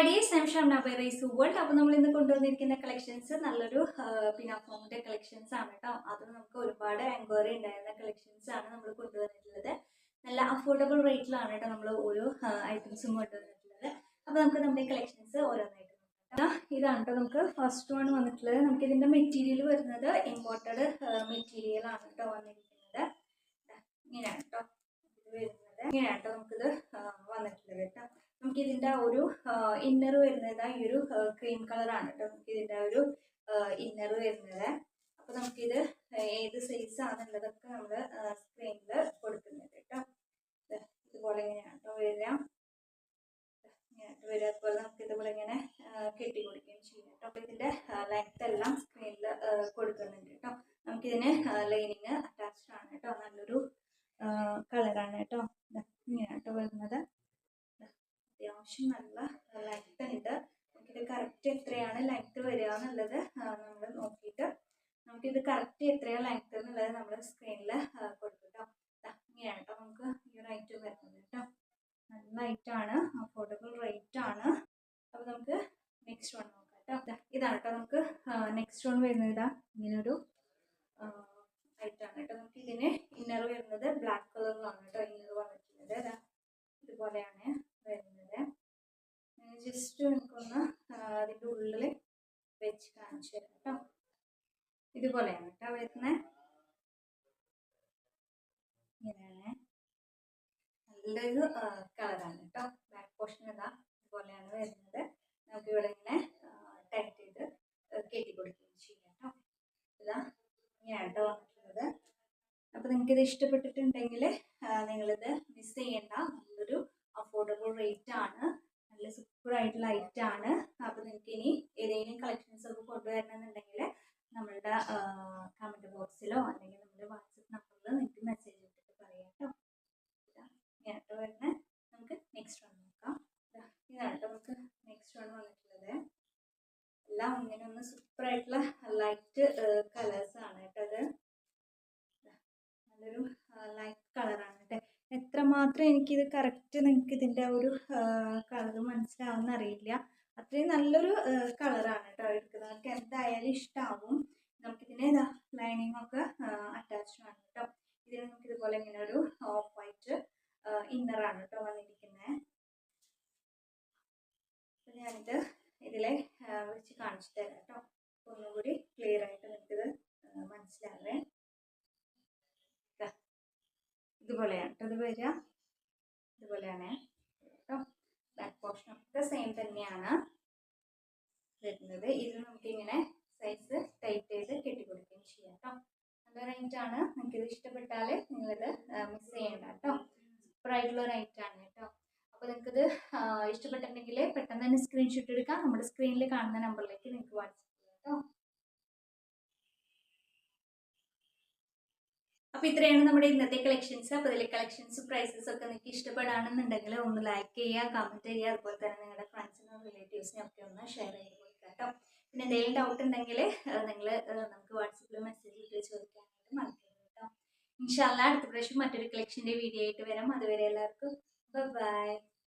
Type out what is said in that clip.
dears, I'm Shamna by Race World. അപ്പോൾ നമ്മൾ ഇന്ന് കൊണ്ടുവന്നിരിക്കുന്ന കളക്ഷൻസ് നല്ലൊരു പിനാഫോമിന്റെ കളക്ഷൻസ് ആണ് കേട്ടോ. അത് നമുക്ക് ഒരുപാട് എൻക്വയറി ഉണ്ടായിരുന്ന കളക്ഷൻസ് ആണ് നമ്മൾ കൊണ്ടുവന്നിട്ടുള്ളത്. നല്ല അഫോർഡബിൾ റേറ്റിലാണ് കേട്ടോ നമ്മൾ ഓരോ ഐറ്റംസും കൊണ്ടുവന്നിട്ടുള്ളത്. അപ്പോൾ നമുക്ക് നമ്മുടെ കളക്ഷൻസ് ഓരോന്നായിട്ട് നോക്കാം. ഇതാണ് കേട്ടോ നമുക്ക് ഫസ്റ്റ് വൺ വന്നിട്ടുള്ളത്. നമുക്ക് ഇതിന്റെ മെറ്റീരിയൽ വരുന്നത് ഇമ്പോർട്ടഡ് മെറ്റീരിയൽ ആണ് കേട്ടോ വന്നിരിക്കുന്നത്. ഇങ്ങനെയാണ് കേട്ടോ ഇത് വരുന്നത്. ഇങ്ങനെയാണ് കേട്ടോ നമുക്കിത് വന്നിട്ടുള്ളത് കേട്ടോ. നമുക്ക് ഇതിന്റെ ഒരു ഇന്നർ വരുന്നത് ഈ ഒരു ക്രീം കളറാണ് കേട്ടോ. നമുക്ക് ഇതിന്റെ ഒരു ഇന്നർ വരുന്നത്. അപ്പൊ നമുക്കിത് ഏത് സൈസ് ആണെന്നുള്ളതൊക്കെ നമ്മൾ സ്ക്രീനിൽ കൊടുക്കുന്നുണ്ട് കേട്ടോ. ഇതുപോലെ ഇങ്ങനെയാണ് കേട്ടോ വരിക. ഇങ്ങനെയായിട്ട് വരിക. അതുപോലെ നമുക്ക് ഇതുപോലെ ഇങ്ങനെ കെട്ടി കൊടുക്കുകയും ചെയ്യും കേട്ടോ. അപ്പൊ ഇതിന്റെ ലെങ്ത് എല്ലാം സ്ക്രീനിൽ കൊടുക്കുന്നുണ്ട് കേട്ടോ. നമുക്കിതിന് ലൈനിങ് അറ്റാച്ച്ഡ് ആണ് കേട്ടോ. നല്ലൊരു കളറാണ് കേട്ടോ. ഇങ്ങനെയാണ് കേട്ടോ വരുന്നത്. അത്യാവശ്യം നല്ല ലെങ്ത് ഉണ്ട്. നമുക്കിത് കറക്റ്റ് എത്രയാണ് ലെങ്ത് വരിക എന്നുള്ളത് നമ്മൾ നോക്കിയിട്ട് നമുക്കിത് കറക്റ്റ് എത്രയാണ് ലെങ്ത് എന്നുള്ളത് നമ്മൾ സ്ക്രീനിൽ കൊടുക്കും കേട്ടോ. ഇങ്ങനെയാണ് കേട്ടോ നമുക്ക് ഈ ഒരു ഐറ്റം വരുന്നത് കേട്ടോ. നല്ല ഐറ്റാണ്, അഫോർഡബിൾ റേറ്റ് ആണ്. അപ്പോൾ നമുക്ക് നെക്സ്റ്റ് വൺ നോക്കാം കേട്ടോ. ഇതാണ് കേട്ടോ നമുക്ക് നെക്സ്റ്റ് വൺ വരുന്നത്. ഇതാ ഇങ്ങനൊരു ഐറ്റാണ് കേട്ടോ. നമുക്ക് ഇതിന് ഇന്നർ വരുന്നത് ബ്ലാക്ക് കളറിലാണ് കേട്ടോ. ഇന്നർ വന്നിട്ടുള്ളത് ഇതുപോലെയാണ് വരുന്നത്. ജസ്റ്റ് നമുക്കൊന്ന് അതിൻ്റെ ഉള്ളിൽ വെച്ച് കാണിച്ചു തരാം കേട്ടോ. ഇതുപോലെയാണ് കേട്ടോ വരുന്നത്. ഇങ്ങനെയാണ്, നല്ലൊരു കളറാണ് കേട്ടോ. ബാക്ക് പോർഷൻ ഇതാ ഇതുപോലെയാണ് വരുന്നത്. നമുക്ക് ഇവിടെ ഇങ്ങനെ ടൈറ്റ് ചെയ്ത് കെട്ടി കൊടുക്കുകയും ചെയ്യാം കേട്ടോ. ഇതാ ഇങ്ങനെയാണ് കേട്ടോ വന്നിട്ടുള്ളത്. അപ്പോൾ നിങ്ങൾക്കിത് ഇഷ്ടപ്പെട്ടിട്ടുണ്ടെങ്കിൽ നിങ്ങളിത് മിസ് ചെയ്യേണ്ട. നല്ലൊരു അഫോർഡബിൾ റേറ്റ് ആണ്, നല്ല സൂപ്പർ ആയിട്ടുള്ള ഐറ്റം ആണ്. അപ്പോൾ നിങ്ങൾക്ക് ഇനി ഏതെങ്കിലും കളക്ഷൻസ് ഒക്കെ കൊണ്ടുവരണമെന്നുണ്ടെങ്കിൽ നമ്മളുടെ കമൻറ്റ് ബോക്സിലോ അല്ലെങ്കിൽ നമ്മുടെ വാട്സപ്പ് നമ്പറിലോ നിങ്ങൾക്ക് മെസ്സേജ് ഇട്ടിട്ട് പറയാം കേട്ടോ. ഇങ്ങനെയാട്ടോ വരുന്നത്. നമുക്ക് നെക്സ്റ്റ് വൺ നോക്കാം. ഇതാണ് കേട്ടോ നമുക്ക് നെക്സ്റ്റ് വൺ വന്നിട്ടുള്ളത്. എല്ലാം ഇങ്ങനെ ഒന്ന് സൂപ്പർ ആയിട്ടുള്ള ലൈറ്റ് കളേഴ്സ് ആണ് കേട്ടോ. അത് നല്ലൊരു ലൈറ്റ് കളറാണ് കേട്ടോ. എത്രമാത്രം എനിക്കിത് കറക്റ്റ് നിങ്ങൾക്ക് ഇതിൻ്റെ ഒരു കളർ മനസ്സിലാവുമെന്ന് അറിയില്ല. അത്രയും നല്ലൊരു കളറാണ് കേട്ടോ. എടുക്കുന്നവർക്ക് എന്തായാലും ഇഷ്ടമാവും. നമുക്കിതിന് ലൈനിങ് ഒക്കെ അറ്റാച്ച്ഡ് ആണ് കേട്ടോ. ഇതിന് നമുക്ക് ഇതുപോലെ ഇങ്ങനെ ഒരു ഓഫ് വൈറ്റ് ഇന്നറാണ് കേട്ടോ വന്നിരിക്കുന്നത്. അപ്പം ഞാനിത് ഇതിലെ വെച്ച് കാണിച്ചു തരാം കേട്ടോ. ഒന്നുകൂടി ക്ലിയർ ആയിട്ട് നിങ്ങൾക്കിത് മനസ്സിലാവേ. ഇതുപോലെയാണ് കേട്ടോ ഇത് വരിക. ഇതുപോലെയാണ് കേട്ടോ. ബാക്ക് പോർഷൻ ഒക്കെ സെയിം തന്നെയാണ് വരുന്നത്. ഇത് നമുക്കിങ്ങനെ സൈസ് ടൈറ്റ് ചെയ്ത് കെട്ടിക്കൊടുക്കുകയും ചെയ്യാം കേട്ടോ. നല്ല റേറ്റ് ആണ്. നിങ്ങൾക്കിത് ഇഷ്ടപ്പെട്ടാൽ നിങ്ങളിത് മിസ് ചെയ്യേണ്ട കേട്ടോ. സൂപ്പറായിട്ടുള്ള റേറ്റ് ആണ് കേട്ടോ. അപ്പോൾ നിങ്ങൾക്കിത് ഇഷ്ടപ്പെട്ടിട്ടുണ്ടെങ്കിൽ പെട്ടെന്ന് തന്നെ സ്ക്രീൻഷോട്ട് എടുക്കാം. നമ്മുടെ സ്ക്രീനിൽ കാണുന്ന നമ്പറിലേക്ക് നിങ്ങൾക്ക് വാട്സപ്പ് ചെയ്യാം കേട്ടോ. അപ്പോൾ ഇത്രയാണ് നമ്മുടെ ഇന്നത്തെ കളക്ഷൻസ്. അപ്പോൾ ഇതിലെ കളക്ഷൻസും പ്രൈസസും ഒക്കെ നിങ്ങൾക്ക് ഇഷ്ടപ്പെടാണെന്നുണ്ടെങ്കിൽ ഒന്ന് ലൈക്ക് ചെയ്യുക, കമൻറ്റ് ചെയ്യുക. അതുപോലെ തന്നെ നിങ്ങളുടെ ഫ്രണ്ട്സിനും റിലേറ്റീവ്സിനും ഒക്കെ ഒന്ന് ഷെയർ ചെയ്ത് കൊടുക്കുക കേട്ടോ. പിന്നെ എന്തെങ്കിലും ഡൗട്ട് ഉണ്ടെങ്കിൽ നിങ്ങൾ നമുക്ക് വാട്സപ്പിൽ മെസ്സേജ് ഇട്ട് ചോദിക്കാനായിട്ട് മറക്കരുത് കേട്ടോ. ഇൻഷാ അല്ലാഹ് അടുത്ത പ്രാവശ്യം മറ്റൊരു കളക്ഷൻ്റെ വീഡിയോ ആയിട്ട് വരാം. അതുവരെ എല്ലാവർക്കും ബൈ.